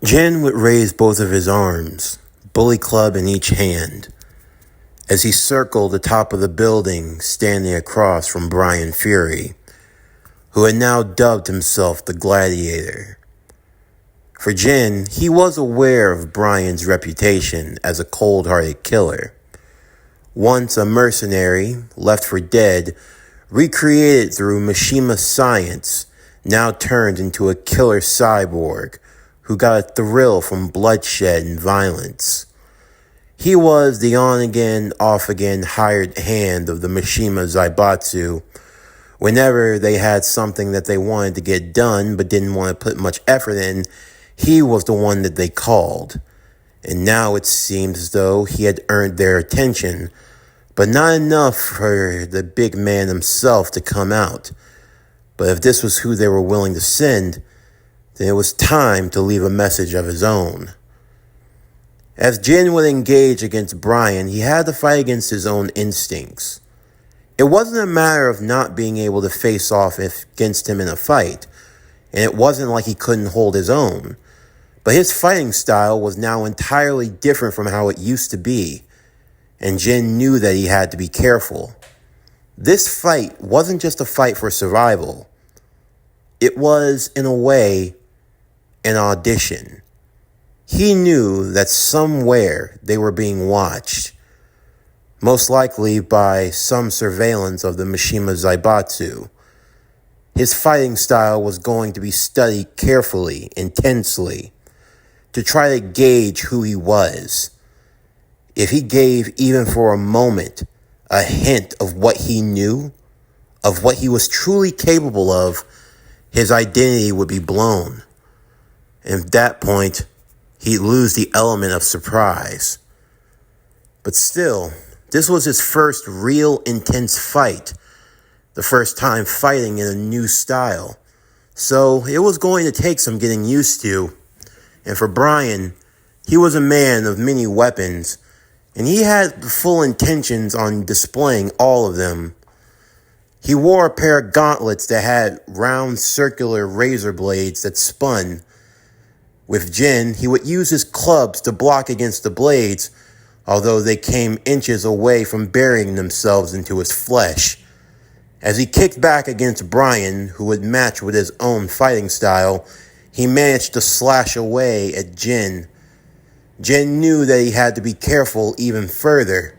Jin would raise both of his arms, bully club in each hand, as he circled the top of the building standing across from Brian Fury, who had now dubbed himself the Gladiator. For Jin, he was aware of Brian's reputation as a cold-hearted killer. Once a mercenary, left for dead, recreated through Mishima science, now turned into a killer cyborg who got a thrill from bloodshed and violence. He was the on-again, off-again hired hand of the Mishima Zaibatsu. Whenever they had something that they wanted to get done but didn't want to put much effort in, he was the one that they called. And now it seemed as though he had earned their attention, but not enough for the big man himself to come out. But if this was who they were willing to send, then it was time to leave a message of his own. As Jin would engage against Brian, he had to fight against his own instincts. It wasn't a matter of not being able to face off against him in a fight, and it wasn't like he couldn't hold his own. But his fighting style was now entirely different from how it used to be, and Jin knew that he had to be careful. This fight wasn't just a fight for survival. It was, in a way, an audition. He knew that somewhere they were being watched, most likely by some surveillance of the Mishima Zaibatsu. His fighting style was going to be studied carefully, intensely, to try to gauge who he was. If he gave, even for a moment, a hint of what he knew, of what he was truly capable of, his identity would be blown. And at that point, he'd lose the element of surprise. But still, this was his first real intense fight, the first time fighting in a new style. So it was going to take some getting used to. And for Brian, he was a man of many weapons, and he had full intentions on displaying all of them. He wore a pair of gauntlets that had round circular razor blades that spun. With Jin, he would use his clubs to block against the blades, although they came inches away from burying themselves into his flesh. As he kicked back against Brian, who would match with his own fighting style, he managed to slash away at Jin. Jin knew that he had to be careful even further,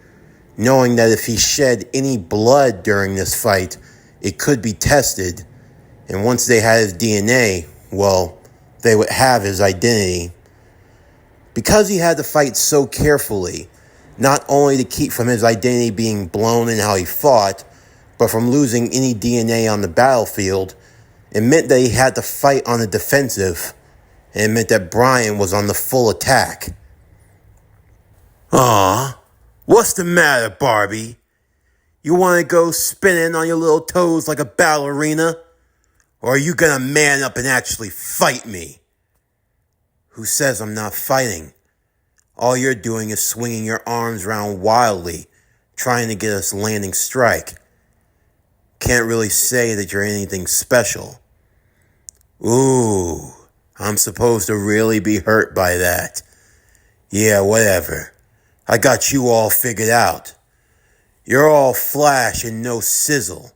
knowing that if he shed any blood during this fight, it could be tested, and once they had his DNA, well, they would have his identity. Because he had to fight so carefully, not only to keep from his identity being blown in how he fought, but from losing any DNA on the battlefield, it meant that he had to fight on the defensive, and it meant that Brian was on the full attack. Aw, what's the matter, Barbie? You want to go spinning on your little toes like a ballerina? Or are you gonna man up and actually fight me? Who says I'm not fighting? All you're doing is swinging your arms around wildly, trying to get us landing strike. Can't really say that you're anything special. Ooh, I'm supposed to really be hurt by that. Yeah, whatever. I got you all figured out. You're all flash and no sizzle.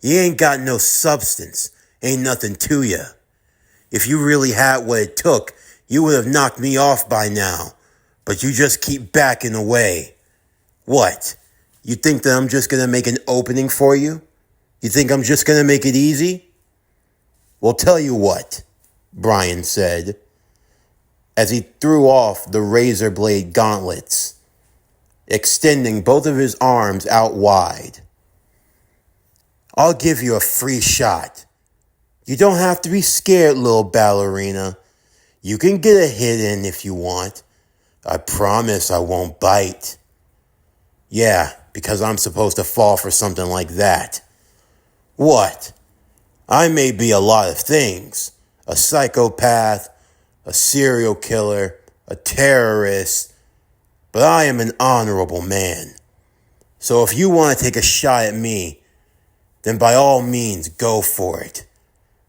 You ain't got no substance. Ain't nothing to you. If you really had what it took, you would have knocked me off by now. But you just keep backing away. What? You think that I'm just going to make an opening for you? You think I'm just going to make it easy? Well, tell you what, Brian said, as he threw off the razor blade gauntlets, extending both of his arms out wide. I'll give you a free shot. You don't have to be scared, little ballerina. You can get a hit in if you want. I promise I won't bite. Yeah, because I'm supposed to fall for something like that. What? I may be a lot of things. A psychopath, a serial killer, a terrorist, but I am an honorable man. So if you want to take a shot at me, then by all means go for it.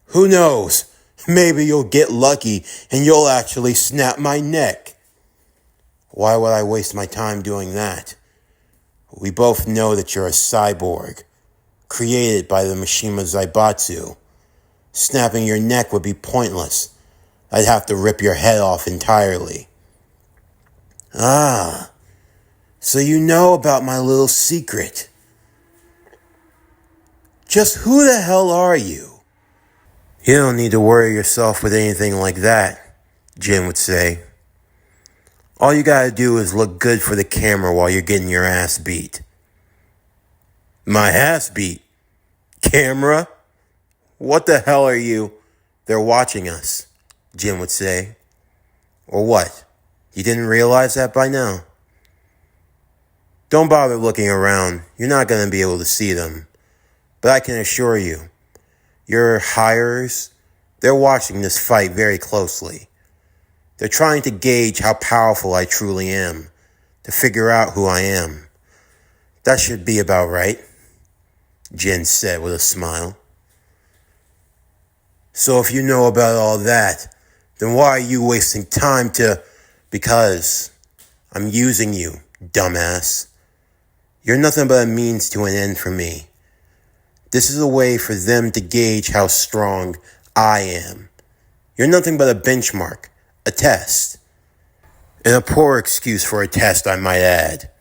Who knows? Maybe you'll get lucky and you'll actually snap my neck. Why would I waste my time doing that? We both know that you're a cyborg, created by the Mishima Zaibatsu. Snapping your neck would be pointless. I'd have to rip your head off entirely. Ah, so you know about my little secret. Just who the hell are you? You don't need to worry yourself with anything like that, Jin would say. All you gotta do is look good for the camera while you're getting your ass beat. My ass beat? Camera? What the hell are you? They're watching us, Jin would say. Or what? You didn't realize that by now? Don't bother looking around. You're not gonna be able to see them. But I can assure you, your hirers, they're watching this fight very closely. They're trying to gauge how powerful I truly am, to figure out who I am. That should be about right, Jin said with a smile. So if you know about all that, then why are you wasting time to... Because I'm using you, dumbass. You're nothing but a means to an end for me. This is a way for them to gauge how strong I am. You're nothing but a benchmark. A test. And a poor excuse for a test, I might add.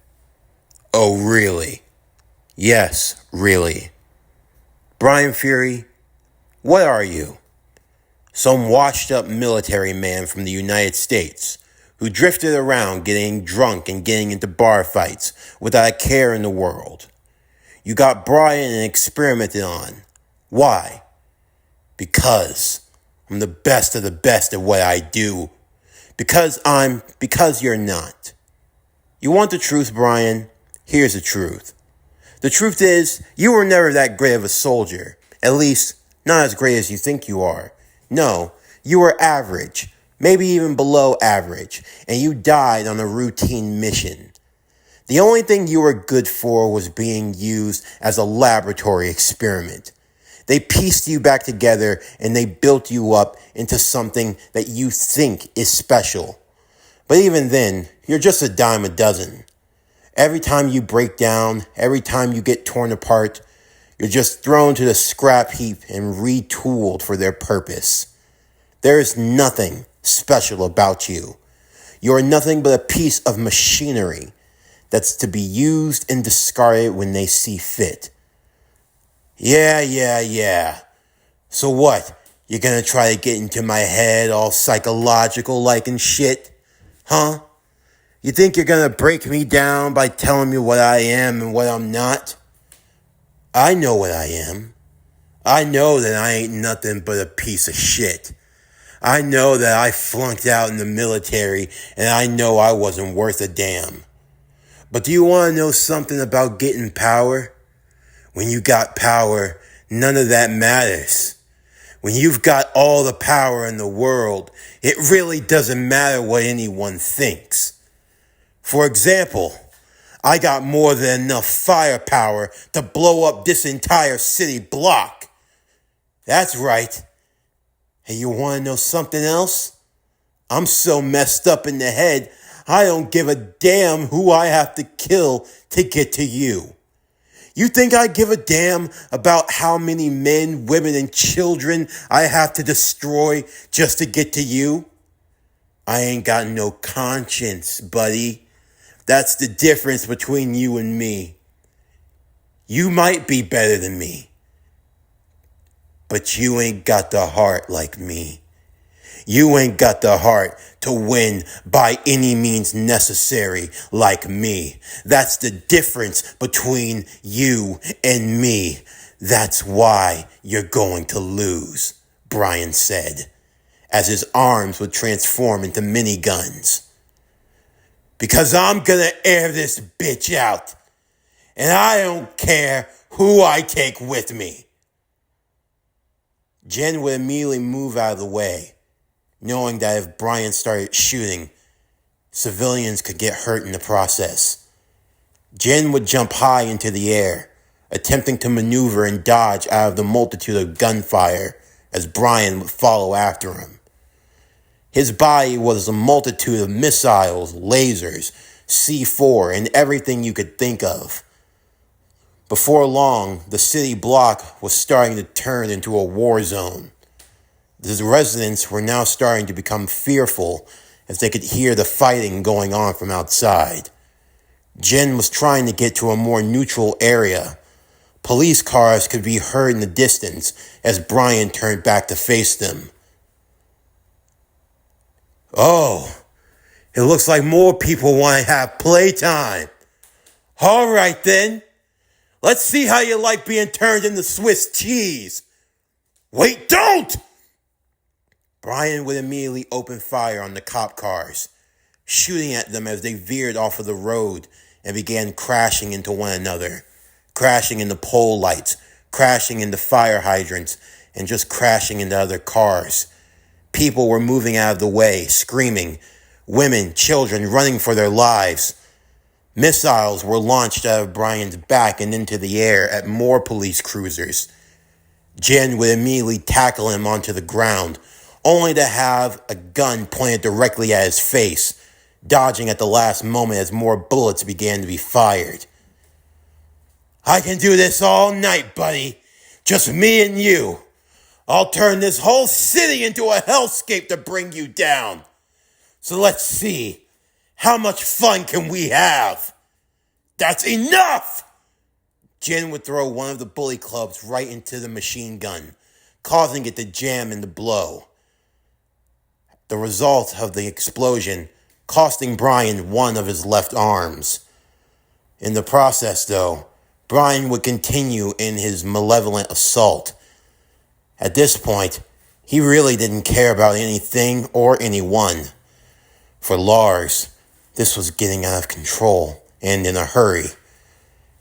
Oh, really? Yes, really. Brian Fury, what are you? Some washed-up military man from the United States who drifted around getting drunk and getting into bar fights without a care in the world. You got brought in and experimented on. Why? Because I'm the best of the best at what I do. Because you're not. You want the truth, Brian? Here's the truth. The truth is, you were never that great of a soldier. At least, not as great as you think you are. No, you were average, maybe even below average, and you died on a routine mission. The only thing you were good for was being used as a laboratory experiment. They pieced you back together and they built you up into something that you think is special. But even then, you're just a dime a dozen. Every time you break down, every time you get torn apart, you're just thrown to the scrap heap and retooled for their purpose. There is nothing special about you. You are nothing but a piece of machinery that's to be used and discarded when they see fit. Yeah. So what? You're gonna try to get into my head all psychological like and shit? Huh? You think you're gonna break me down by telling me what I am and what I'm not? I know what I am. I know that I ain't nothing but a piece of shit. I know that I flunked out in the military and I know I wasn't worth a damn. But do you want to know something about getting power? When you got power, none of that matters. When you've got all the power in the world, it really doesn't matter what anyone thinks. For example, I got more than enough firepower to blow up this entire city block. That's right. Hey, you want to know something else? I'm so messed up in the head, I don't give a damn who I have to kill to get to you. You think I give a damn about how many men, women, and children I have to destroy just to get to you? I ain't got no conscience, buddy. That's the difference between you and me. You might be better than me, but you ain't got the heart like me. You ain't got the heart to win by any means necessary like me. That's the difference between you and me. That's why you're going to lose, Brian said, as his arms would transform into miniguns. Because I'm gonna air this bitch out, and I don't care who I take with me. Jen would immediately move out of the way, knowing that if Brian started shooting, civilians could get hurt in the process. Jen would jump high into the air, attempting to maneuver and dodge out of the multitude of gunfire as Brian would follow after him. His body was a multitude of missiles, lasers, C4, and everything you could think of. Before long, the city block was starting to turn into a war zone. The residents were now starting to become fearful as they could hear the fighting going on from outside. Jen was trying to get to a more neutral area. Police cars could be heard in the distance as Brian turned back to face them. Oh, it looks like more people want to have playtime. All right then. Let's see how you like being turned into Swiss cheese. Wait, don't! Brian would immediately open fire on the cop cars, shooting at them as they veered off of the road and began crashing into one another, crashing into pole lights, crashing into fire hydrants, and just crashing into other cars. People were moving out of the way, screaming, women, children running for their lives. Missiles were launched out of Brian's back and into the air at more police cruisers. Jen would immediately tackle him onto the ground, only to have a gun pointed directly at his face, dodging at the last moment as more bullets began to be fired. I can do this all night, buddy. Just me and you. I'll turn this whole city into a hellscape to bring you down. So let's see. How much fun can we have? That's enough! Jen would throw one of the bully clubs right into the machine gun, causing it to jam and to blow. The result of the explosion costing Brian one of his left arms. In the process, though, Brian would continue in his malevolent assault. At this point, he really didn't care about anything or anyone. For Lars, this was getting out of control, and in a hurry.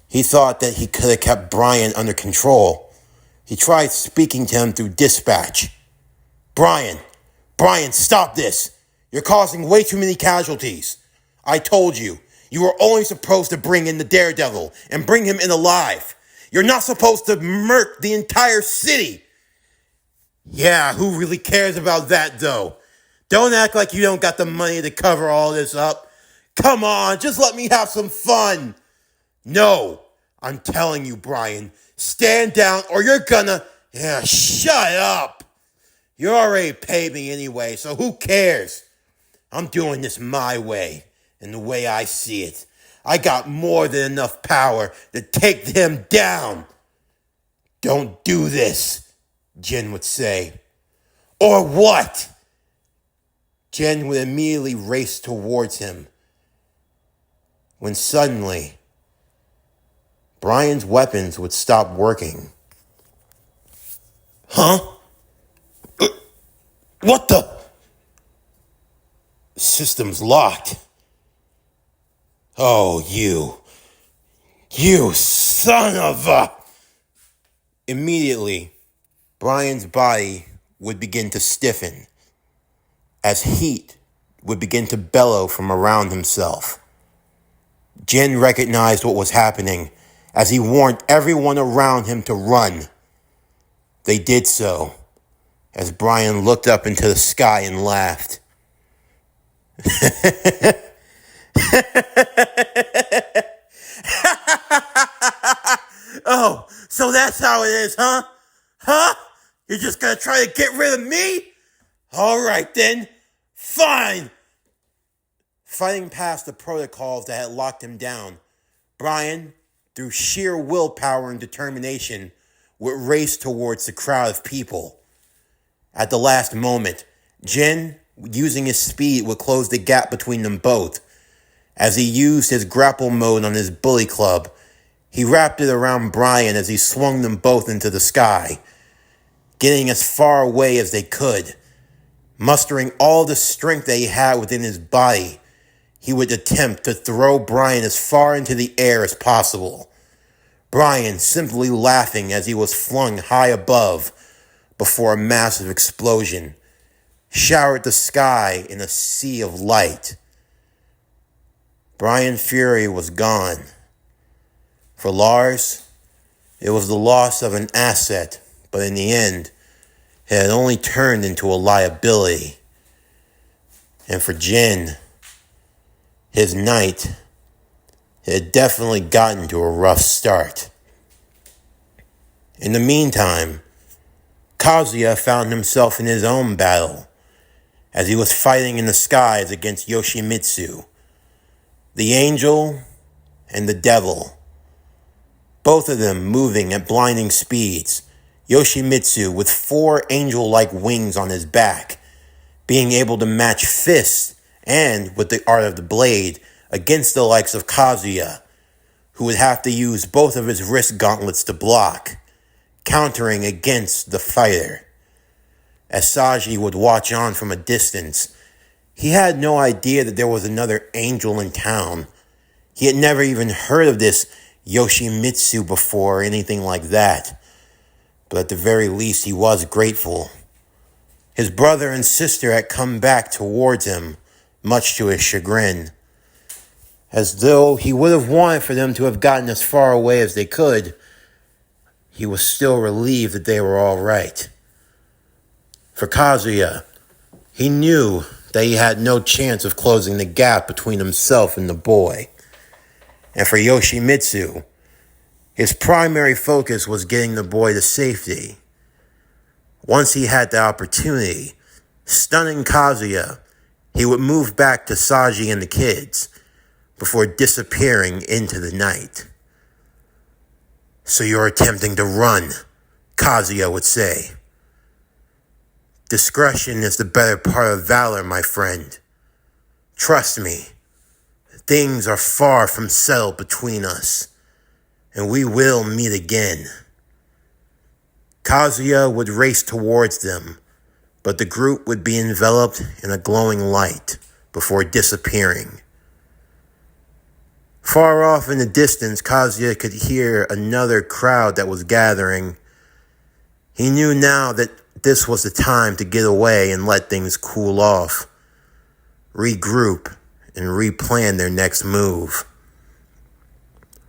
He thought that he could have kept Brian under control. He tried speaking to him through dispatch. Brian, stop this. You're causing way too many casualties. I told you, you were only supposed to bring in the Daredevil and bring him in alive. You're not supposed to murk the entire city. Yeah, who really cares about that though? Don't act like you don't got the money to cover all this up. Come on, just let me have some fun. No, I'm telling you, Brian, stand down or you're gonna... Yeah, shut up. You already paid me anyway, so who cares? I'm doing this my way, and the way I see it. I got more than enough power to take them down. Don't do this, Jen would say. Or what? Jen would immediately race towards him, when suddenly, Brian's weapons would stop working. Huh? What the? System's locked. Oh, you son of a... Immediately, Brian's body would begin to stiffen as heat would begin to bellow from around himself. Jen recognized what was happening as he warned everyone around him to run. They did so as Brian looked up into the sky and laughed. Oh, so that's how it is, huh? Huh? You're just gonna try to get rid of me? All right then, fine. Fighting past the protocols that had locked him down, Brian, through sheer willpower and determination, would race towards the crowd of people. At the last moment, Jen, using his speed, would close the gap between them both. As he used his grapple mode on his bully club, he wrapped it around Brian as he swung them both into the sky, getting as far away as they could. Mustering all the strength that he had within his body, he would attempt to throw Brian as far into the air as possible. Brian simply laughing as he was flung high above before a massive explosion showered the sky in a sea of light. Brian Fury was gone. For Lars, it was the loss of an asset, but in the end, it had only turned into a liability. And for Jin, his night had definitely gotten to a rough start. In the meantime, Kazuya found himself in his own battle as he was fighting in the skies against Yoshimitsu, the angel and the devil, both of them moving at blinding speeds. Yoshimitsu with 4 angel-like wings on his back, being able to match fists and with the art of the blade against the likes of Kazuya, who would have to use both of his wrist gauntlets to block, countering against the fighter. As Saji would watch on from a distance, he had no idea that there was another angel in town. He had never even heard of this Yoshimitsu before or anything like that. But at the very least, he was grateful. His brother and sister had come back towards him, much to his chagrin. As though he would have wanted for them to have gotten as far away as they could, he was still relieved that they were all right. For Kazuya, he knew that he had no chance of closing the gap between himself and the boy. And for Yoshimitsu, his primary focus was getting the boy to safety. Once he had the opportunity, stunning Kazuya, he would move back to Saji and the kids before disappearing into the night. "So you're attempting to run," Kazuya would say. "Discretion is the better part of valor, my friend. Trust me, things are far from settled between us, and we will meet again." Kazuya would race towards them, but the group would be enveloped in a glowing light before disappearing. Far off in the distance, Kazuya could hear another crowd that was gathering. He knew now that this was the time to get away and let things cool off, regroup, and replan their next move.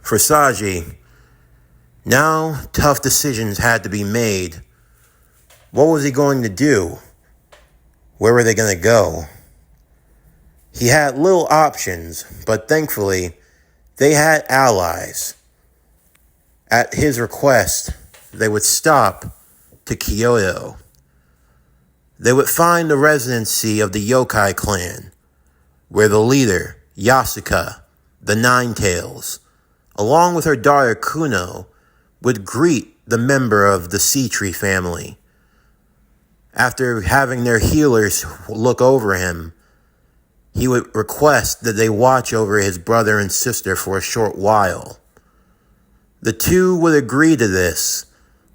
For Saji, now tough decisions had to be made. What was he going to do? Where were they going to go? He had little options, but thankfully, they had allies. At his request, they would stop to Kyoto. They would find the residency of the Yokai clan, where the leader, Yasuka, the Ninetails, along with her daughter Kuno, would greet the member of the Sea Tree family. After having their healers look over him, he would request that they watch over his brother and sister for a short while. The two would agree to this,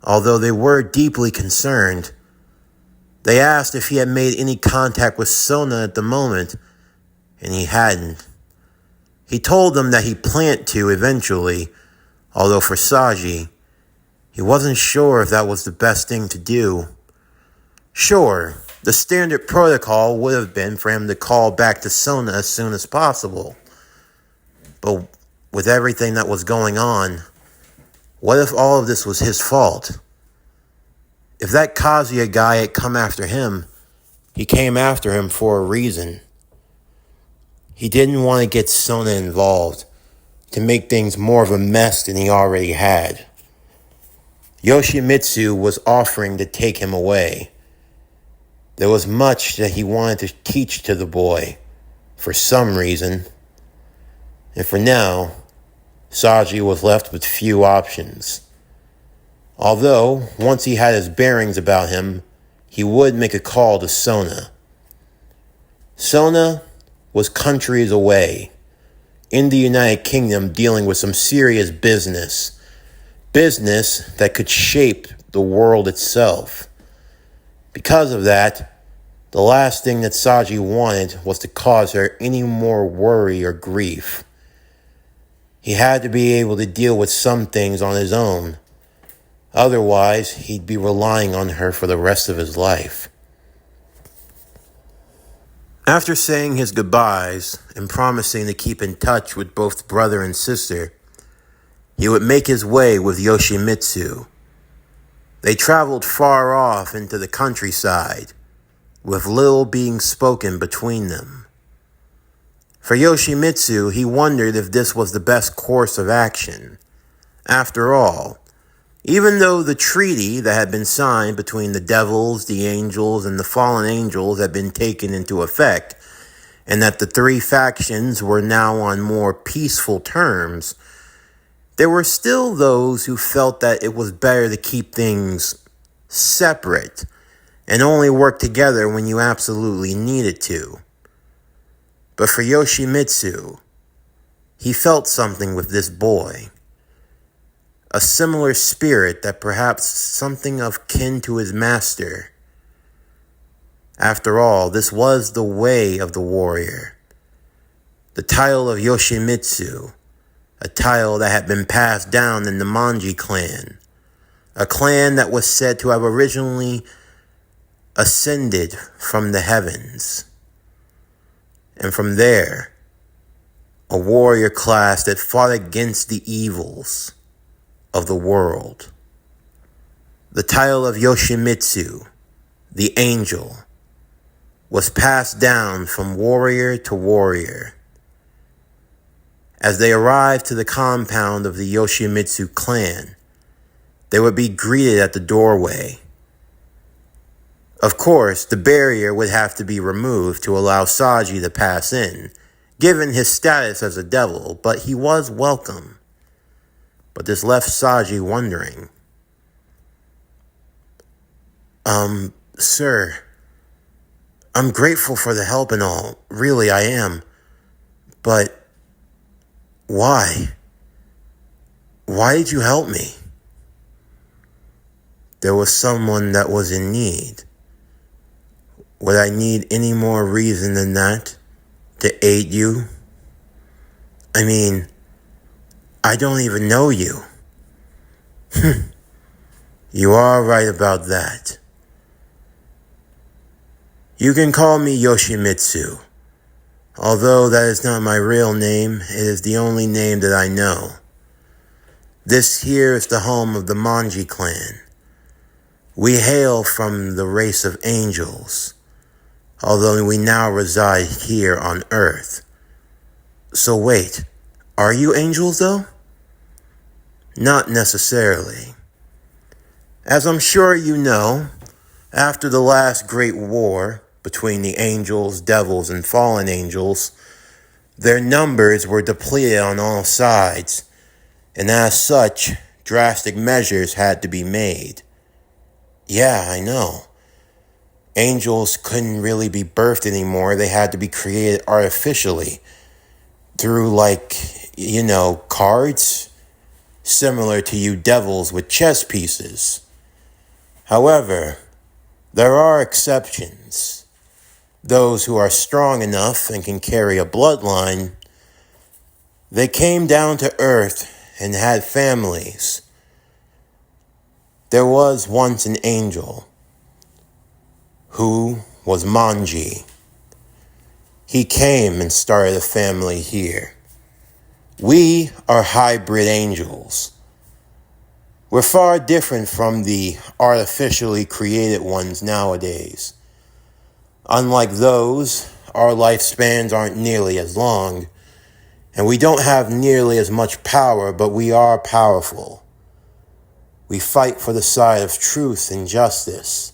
although they were deeply concerned. They asked if he had made any contact with Sona at the moment, and he hadn't. He told them that he planned to eventually, although for Saji, he wasn't sure if that was the best thing to do. Sure, the standard protocol would have been for him to call back to Sona as soon as possible. But with everything that was going on, what if all of this was his fault? If that Kazuya guy had come after him, he came after him for a reason. He didn't want to get Sona involved, to make things more of a mess than he already had. Yoshimitsu was offering to take him away. There was much that he wanted to teach to the boy, for some reason. And for now, Saji was left with few options. Although, once he had his bearings about him, he would make a call to Sona. Sona was countries away, in the United Kingdom, dealing with some serious business. Business that could shape the world itself. Because of that, the last thing that Saji wanted was to cause her any more worry or grief. He had to be able to deal with some things on his own. Otherwise, he'd be relying on her for the rest of his life. After saying his goodbyes and promising to keep in touch with both brother and sister, he would make his way with Yoshimitsu. They traveled far off into the countryside, with little being spoken between them. For Yoshimitsu, he wondered if this was the best course of action. After all, even though the treaty that had been signed between the devils, the angels, and the fallen angels had been taken into effect, and that the three factions were now on more peaceful terms, there were still those who felt that it was better to keep things separate and only work together when you absolutely needed to. But for Yoshimitsu, he felt something with this boy. A similar spirit that perhaps something of kin to his master. After all, this was the way of the warrior. The title of Yoshimitsu, a title that had been passed down in the Manji clan, a clan that was said to have originally ascended from the heavens. And from there, a warrior class that fought against the evils of the world. The title of Yoshimitsu, the angel, was passed down from warrior to warrior. As they arrived to the compound of the Yoshimitsu clan, they would be greeted at the doorway. Of course, the barrier would have to be removed to allow Saji to pass in, given his status as a devil, but he was welcome. But this left Saji wondering. Sir, I'm grateful for the help and all. Really, I am. But why? Why did you help me? There was someone that was in need. Would I need any more reason than that to aid you? I mean, I don't even know you. You are right about that. You can call me Yoshimitsu. Although that is not my real name, it is the only name that I know. This here is the home of the Manji clan. We hail from the race of angels, although we now reside here on Earth. So wait, are you angels though? Not necessarily. As I'm sure you know, after the last great war between the angels, devils, and fallen angels, their numbers were depleted on all sides, and as such, drastic measures had to be made. Yeah, I know. Angels couldn't really be birthed anymore. They had to be created artificially through, cards, similar to you devils with chess pieces. However, there are exceptions. Those who are strong enough and can carry a bloodline, they came down to Earth and had families. There was once an angel who was Manji. He came and started a family here. We are hybrid angels. We're far different from the artificially created ones nowadays. Unlike those, our lifespans aren't nearly as long, and we don't have nearly as much power, but we are powerful. We fight for the side of truth and justice,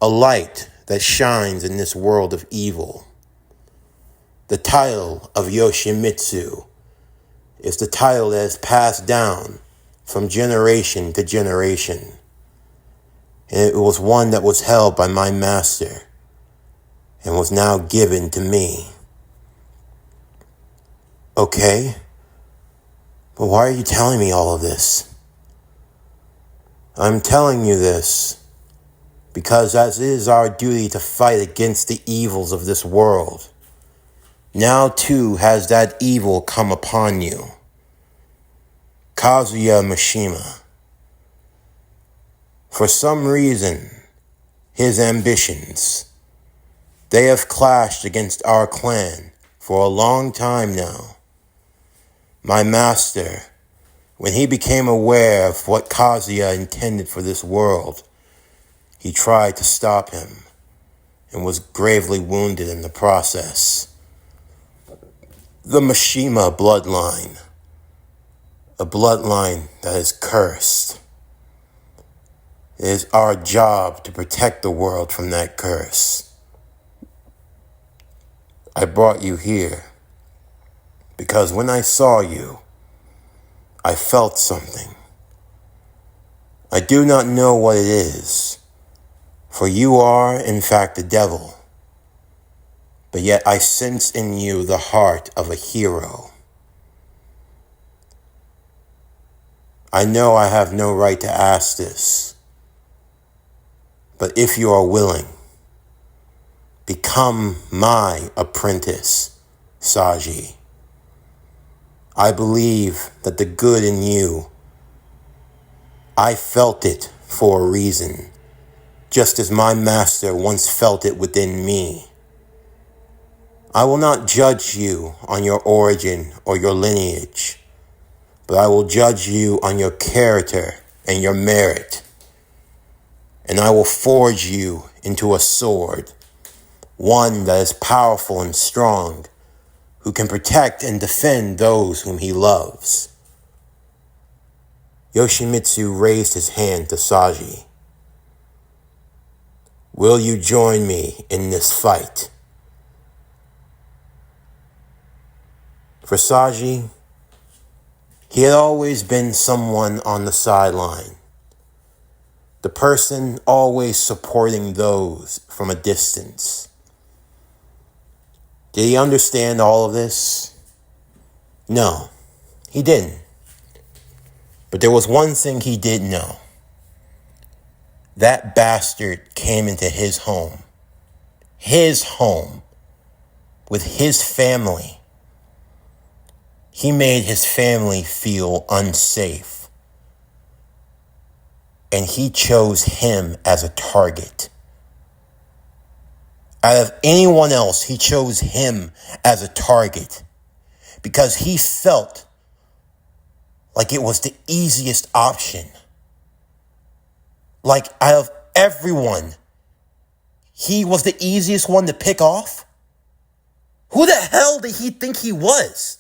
a light that shines in this world of evil. The title of Yoshimitsu is the title that is passed down from generation to generation. And it was one that was held by my master and was now given to me. Okay, but why are you telling me all of this? I'm telling you this because as it is our duty to fight against the evils of this world, now too has that evil come upon you. Kazuya Mishima. For some reason, his ambitions, they have clashed against our clan for a long time now. My master When he became aware of what Kazuya intended for this world, he tried to stop him and was gravely wounded in the process. The Mishima bloodline, a bloodline that is cursed. It is our job to protect the world from that curse. I brought you here because when I saw you, I felt something. I do not know what it is, for you are, in fact, the devil. But yet I sense in you the heart of a hero. I know I have no right to ask this, but if you are willing, become my apprentice, Saji. I believe that the good in you, I felt it for a reason, just as my master once felt it within me. I will not judge you on your origin or your lineage, but I will judge you on your character and your merit. And I will forge you into a sword, one that is powerful and strong, who can protect and defend those whom he loves. Yoshimitsu raised his hand to Saji. Will you join me in this fight? For Saji, he had always been someone on the sideline. The person always supporting those from a distance. Did he understand all of this? No, he didn't. But there was one thing he did know. That bastard came into his home, with his family. He made his family feel unsafe. And he chose him as a target. Out of anyone else, he chose him as a target because he felt like it was the easiest option. Like out of everyone, he was the easiest one to pick off? Who the hell did he think he was?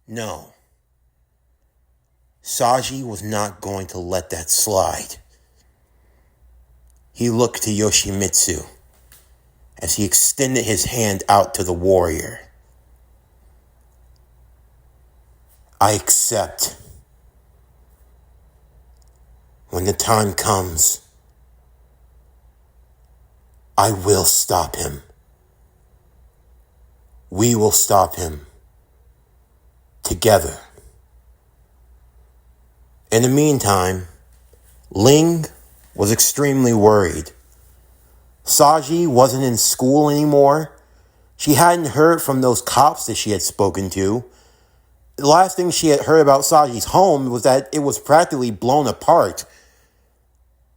No. Saji was not going to let that slide. He looked to Yoshimitsu as he extended his hand out to the warrior. I accept. When the time comes, I will stop him. We will stop him together. In the meantime, Ling was extremely worried. Saji wasn't in school anymore. She hadn't heard from those cops that she had spoken to. The last thing she had heard about Saji's home was that it was practically blown apart.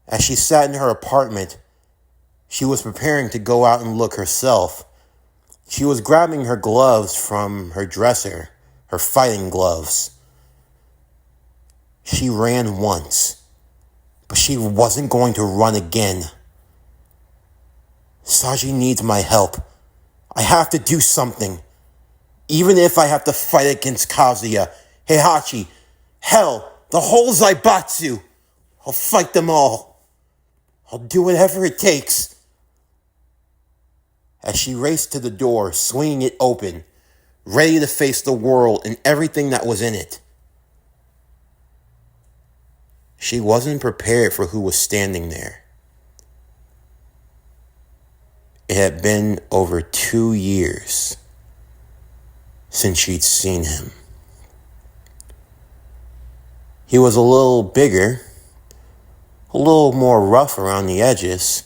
As she sat in her apartment, she was preparing to go out and look herself. She was grabbing her gloves from her dresser, her fighting gloves. She ran once, but she wasn't going to run again. Saji needs my help. I have to do something. Even if I have to fight against Kazuya, Heihachi, hell, the whole Zaibatsu. I'll fight them all. I'll do whatever it takes. As she raced to the door, swinging it open, ready to face the world and everything that was in it. She wasn't prepared for who was standing there. It had been over 2 years since she'd seen him. He was a little bigger, a little more rough around the edges.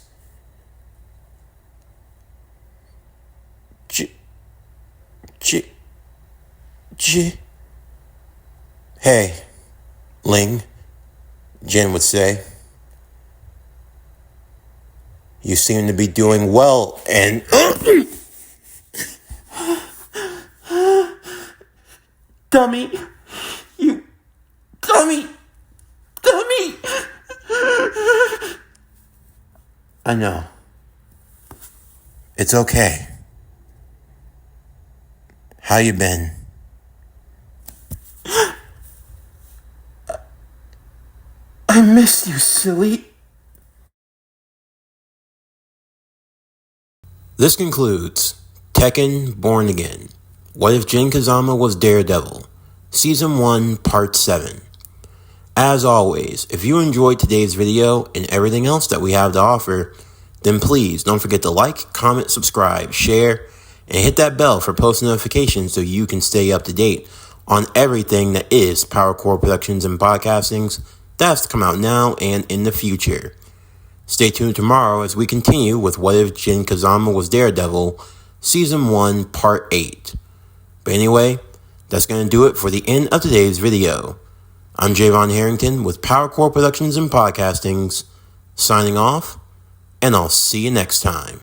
Hey, Ling, Jin would say. You seem to be doing well, and Dummy, Dummy! Dummy! I know. It's okay. How you been? I missed you, silly. This concludes Tekken Born Again. What if Jin Kazama was Daredevil? Season 1, Part 7. As always, if you enjoyed today's video and everything else that we have to offer, then please don't forget to like, comment, subscribe, share, and hit that bell for post notifications so you can stay up to date on everything that is PowerCore Productions and Podcastings that's to come out now and in the future. Stay tuned tomorrow as we continue with What If Jin Kazama Was Daredevil, Season 1, Part 8. But anyway, that's going to do it for the end of today's video. I'm Javon Harrington with PowerCore Productions and Podcastings, signing off, and I'll see you next time.